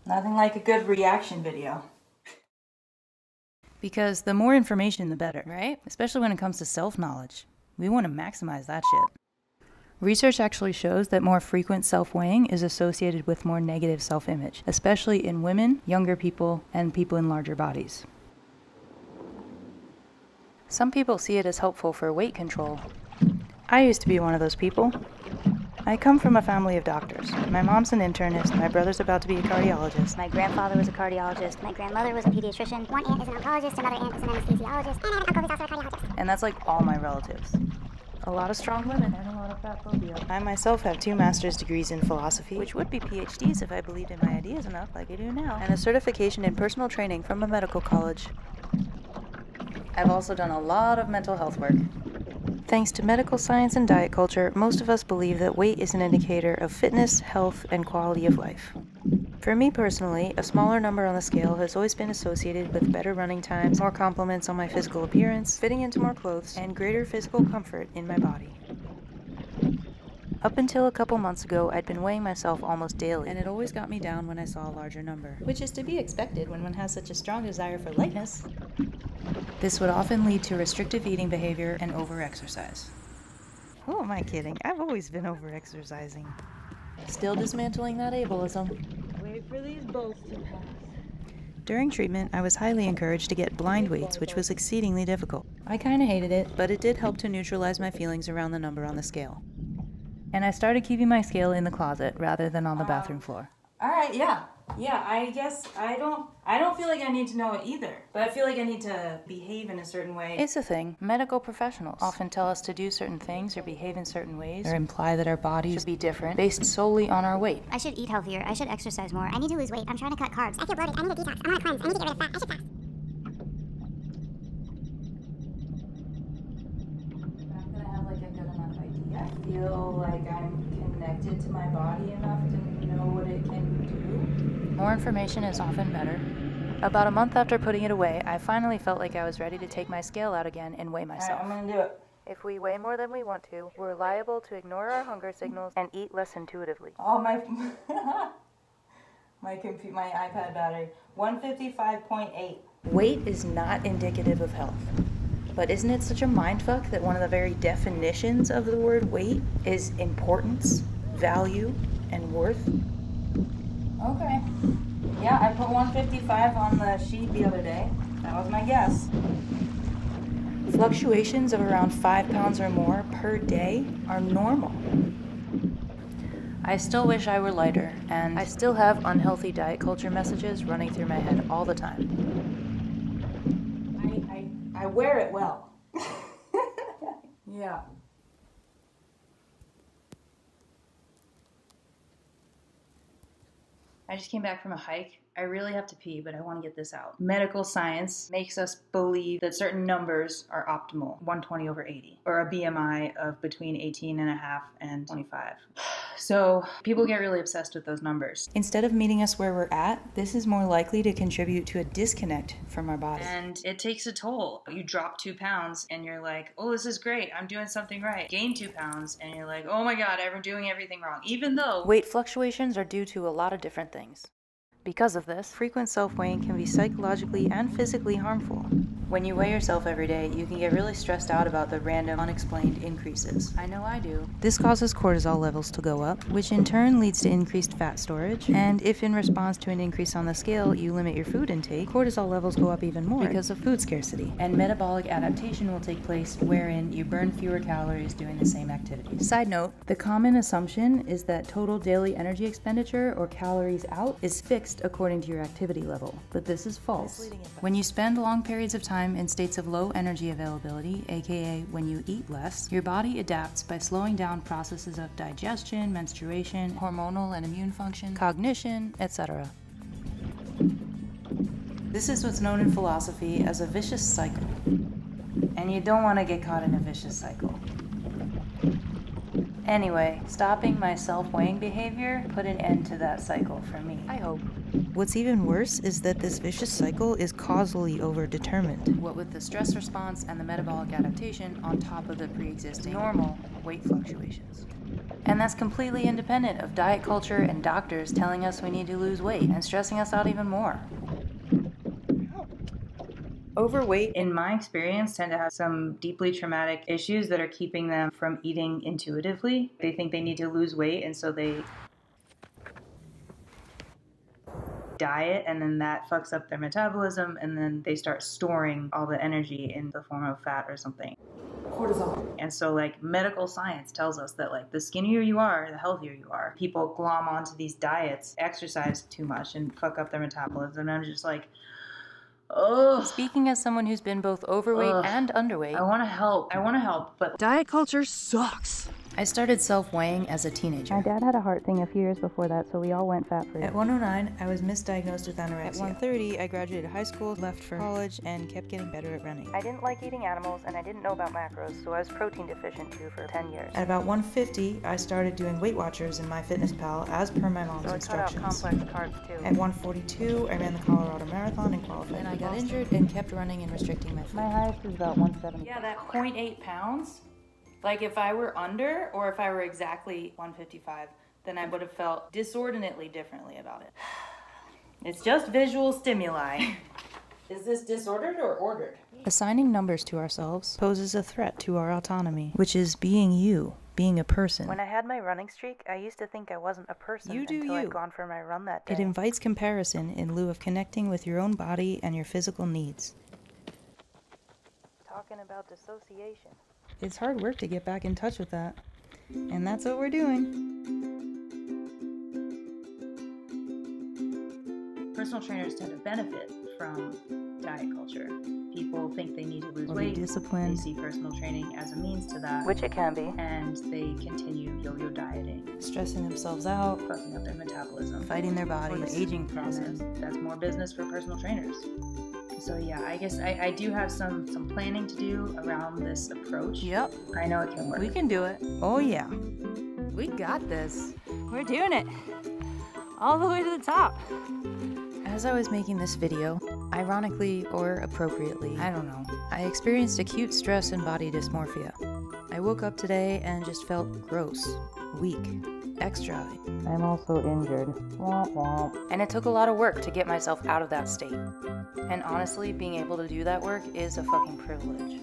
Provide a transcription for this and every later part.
Nothing like a good reaction video. Because the more information, the better, right? Especially when it comes to self-knowledge. We want to maximize that shit. Research actually shows that more frequent self-weighing is associated with more negative self-image, especially in women, younger people, and people in larger bodies. Some people see it as helpful for weight control. I used to be one of those people. I come from a family of doctors. My mom's an internist, my brother's about to be a cardiologist. My grandfather was a cardiologist. My grandmother was a pediatrician. One aunt is an oncologist, another aunt is an anesthesiologist, and I have an uncle who's also a cardiologist. And that's like all my relatives. A lot of strong women and a lot of fat phobia. I myself have 2 master's degrees in philosophy, which would be PhDs if I believed in my ideas enough like I do now, and a certification in personal training from a medical college. I've also done a lot of mental health work. Thanks to medical science and diet culture, most of us believe that weight is an indicator of fitness, health, and quality of life. For me personally, a smaller number on the scale has always been associated with better running times, more compliments on my physical appearance, fitting into more clothes, and greater physical comfort in my body. Up until a couple months ago, I'd been weighing myself almost daily, and it always got me down when I saw a larger number. Which is to be expected when one has such a strong desire for lightness. This would often lead to restrictive eating behavior and over-exercise. Who am I kidding? I've always been over-exercising. Still dismantling that ableism. Wait for these bolts to pass. During treatment, I was highly encouraged to get blind weights, which was exceedingly difficult. I kinda hated it, but it did help to neutralize my feelings around the number on the scale. And I started keeping my scale in the closet rather than on the bathroom floor. Alright, yeah. Yeah, I guess I don't feel like I need to know it either. But I feel like I need to behave in a certain way. It's a thing. Medical professionals often tell us to do certain things or behave in certain ways or imply that our bodies should be different based solely on our weight. I should eat healthier. I should exercise more. I need to lose weight. I'm trying to cut carbs. I feel bloated. I need a detox. I want to cleanse. I need to get rid of fat. I should fast. I'm gonna have like a good enough idea. I feel like I'm connected to my body enough to know what it can do. More information is often better. About a month after putting it away, I finally felt like I was ready to take my scale out again and weigh myself. Alright, I'm gonna do it. If we weigh more than we want to, we're liable to ignore our hunger signals and eat less intuitively. Oh, my my iPad battery, 155.8. Weight is not indicative of health. But isn't it such a mindfuck that one of the very definitions of the word weight is importance, value, and worth? Okay. Yeah, I put 155 on the sheet the other day. That was my guess. Fluctuations of around 5 pounds or more per day are normal. I still wish I were lighter, and I still have unhealthy diet culture messages running through my head all the time. I wear it well. Yeah. I just came back from a hike. I really have to pee, but I want to get this out. Medical science makes us believe that certain numbers are optimal, 120/80, or a BMI of between 18.5 and 25. So people get really obsessed with those numbers. Instead of meeting us where we're at, this is more likely to contribute to a disconnect from our body. And it takes a toll. You drop 2 pounds and you're like, oh, this is great. I'm doing something right. Gain 2 pounds and you're like, oh my God, I'm doing everything wrong. Even though weight fluctuations are due to a lot of different things. Because of this, frequent self-weighing can be psychologically and physically harmful. When you weigh yourself every day, you can get really stressed out about the random, unexplained increases. I know I do. This causes cortisol levels to go up, which in turn leads to increased fat storage. And if in response to an increase on the scale, you limit your food intake, cortisol levels go up even more because of food scarcity. And metabolic adaptation will take place wherein you burn fewer calories doing the same activity. Side note, the common assumption is that total daily energy expenditure, or calories out, is fixed according to your activity level, but this is false. When you spend long periods of time in states of low energy availability, aka when you eat less, your body adapts by slowing down processes of digestion, menstruation, hormonal and immune function, cognition, etc. This is what's known in philosophy as a vicious cycle, and you don't want to get caught in a vicious cycle. Anyway, stopping my self-weighing behavior put an end to that cycle for me, I hope. What's even worse is that this vicious cycle is causally overdetermined. What with the stress response and the metabolic adaptation on top of the pre-existing normal, weight fluctuations. And that's completely independent of diet culture and doctors telling us we need to lose weight and stressing us out even more. Overweight, in my experience, tend to have some deeply traumatic issues that are keeping them from eating intuitively. They think they need to lose weight, and so they diet, and then that fucks up their metabolism, and then they start storing all the energy in the form of fat or something. Cortisol. And so, like, medical science tells us that, like, the skinnier you are, the healthier you are. People glom onto these diets, exercise too much, and fuck up their metabolism, and I'm just like, oh. Speaking as someone who's been both overweight and underweight, I want to help, but diet culture sucks. I started self-weighing as a teenager. My dad had a heart thing a few years before that, so we all went fat-free. At 109, I was misdiagnosed with anorexia. At 130, I graduated high school, left for college, and kept getting better at running. I didn't like eating animals, and I didn't know about macros, so I was protein deficient too for 10 years. At about 150, I started doing Weight Watchers in MyFitnessPal as per my mom's instructions. So I cut out complex carbs too. At 142, I ran the Colorado Marathon and qualified. And I got injured and kept running and restricting my food. My highest was about 170. Yeah, that 0.8 pounds. Like, if I were under or if I were exactly 155, then I would have felt disordinately differently about it. It's just visual stimuli. Is this disordered or ordered? Assigning numbers to ourselves poses a threat to our autonomy, which is being you, being a person. When I had my running streak, I used to think I wasn't a person until I'd gone for my run that day. It invites comparison in lieu of connecting with your own body and your physical needs. Talking about dissociation. It's hard work to get back in touch with that. And that's what we're doing. Personal trainers tend to benefit from diet culture. People think they need to lose weight. Discipline. They see personal training as a means to that. Which it can be. And they continue yo-yo dieting. Stressing themselves out. Fucking up their metabolism. Fighting their Or bodies. the aging process. That's more business for personal trainers. So yeah, I guess I do have some planning to do around this approach. Yep. I know it can work. We can do it. Oh yeah. We got this. We're doing it. All the way to the top. As I was making this video, ironically or appropriately, I don't know, I experienced acute stress and body dysmorphia. I woke up today and just felt gross, weak, extra. I'm also injured. Womp womp. And it took a lot of work to get myself out of that state. And honestly, being able to do that work is a fucking privilege.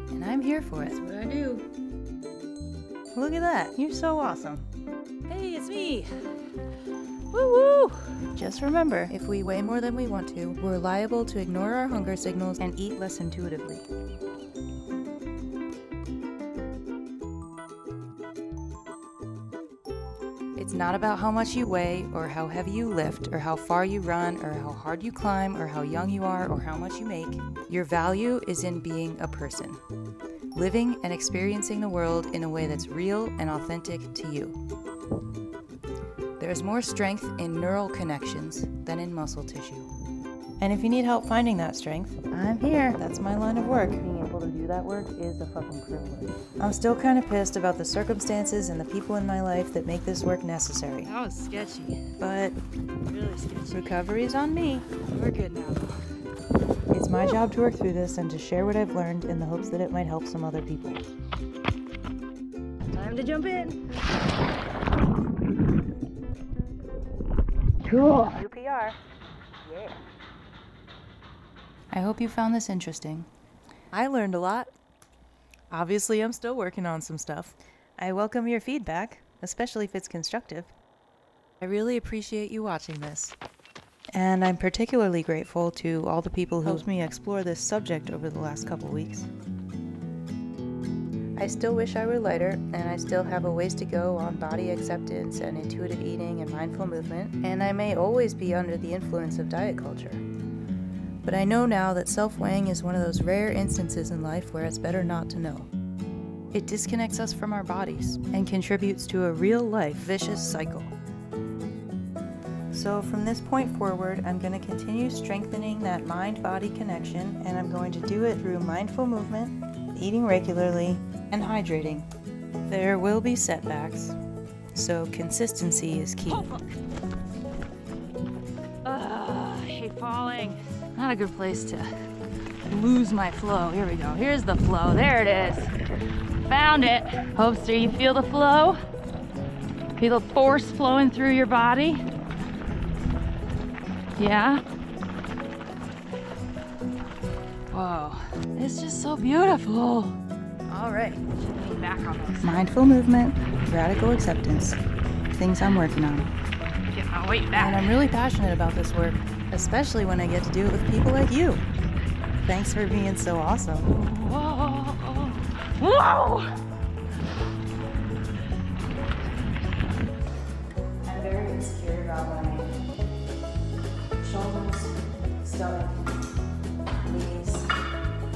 And I'm here for it. That's what I do. Look at that. You're so awesome. Hey, it's me. Woo woo! Just remember, if we weigh more than we want to, we're liable to ignore our hunger signals and eat less intuitively. It's not about how much you weigh, or how heavy you lift, or how far you run, or how hard you climb, or how young you are, or how much you make. Your value is in being a person, living and experiencing the world in a way that's real and authentic to you. There's more strength in neural connections than in muscle tissue. And if you need help finding that strength, I'm here. That's my line of work. Being able to do that work is a fucking privilege. I'm still kind of pissed about the circumstances and the people in my life that make this work necessary. That was sketchy. But Really sketchy. recovery's on me. We're good now. It's my job to work through this and to share what I've learned in the hopes that it might help some other people. Time to jump in. Cool. UPR. Yeah. I hope you found this interesting. I learned a lot. Obviously, I'm still working on some stuff. I welcome your feedback, especially if it's constructive. I really appreciate you watching this. And I'm particularly grateful to all the people who helped me explore this subject over the last couple weeks. I still wish I were lighter, and I still have a ways to go on body acceptance and intuitive eating and mindful movement, and I may always be under the influence of diet culture. But I know now that self-weighing is one of those rare instances in life where it's better not to know. It disconnects us from our bodies and contributes to a real-life vicious cycle. So from this point forward, I'm going to continue strengthening that mind-body connection, and I'm going to do it through mindful movement, eating regularly, and hydrating. There will be setbacks, so consistency is key. I hate falling. Not a good place to lose my flow. Here we go. Here's the flow. There it is. found it. Hopester, you feel the flow? Feel the force flowing through your body? Yeah? Whoa, it's just so beautiful. All right. Lean back on this. Mindful movement, radical acceptance. Things I'm working on. Get my weight And back. I'm really passionate about this work, especially when I get to do it with people like you. Thanks for being so awesome. Whoa! Whoa! I'm very insecure about my shoulders, stomach, knees,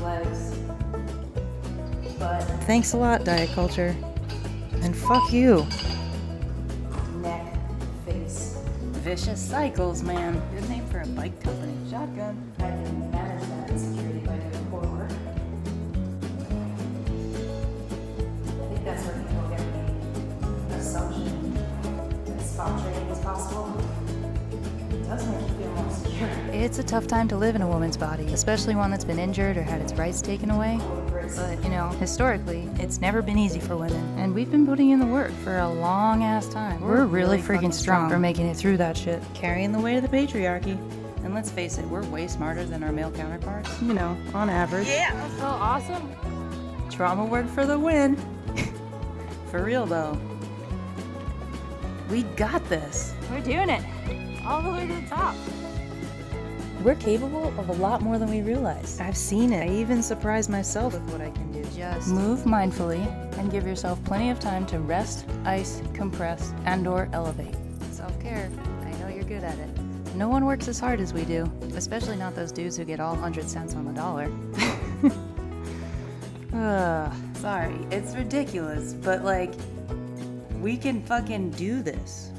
legs. But Thanks a lot, diet culture. And fuck you. neck, face, Vicious Cycles, man. Good name for a bike company. Shotgun. I can manage that insecurity by doing core work. I think that's where people get the assumption that spot training is possible. It does make you feel more secure. It's a tough time to live in a woman's body, especially one that's been injured or had its rights taken away. But, you know, historically, it's never been easy for women. And we've been putting in the work for a long ass time. We're really freaking strong for making it through that shit. Carrying the weight of the patriarchy. And let's face it, we're way smarter than our male counterparts. You know, on average. Yeah, that's so awesome. Trauma work for the win. For real though. We got this. We're doing it. All the way to the top. We're capable of a lot more than we realize. I've seen it. I even surprise myself with what I can do. Just move mindfully and give yourself plenty of time to rest, ice, compress, and/or elevate. Self-care. I know you're good at it. No one works as hard as we do, especially not those dudes who get all 100 cents on the dollar. Sorry, it's ridiculous, but like, we can fucking do this.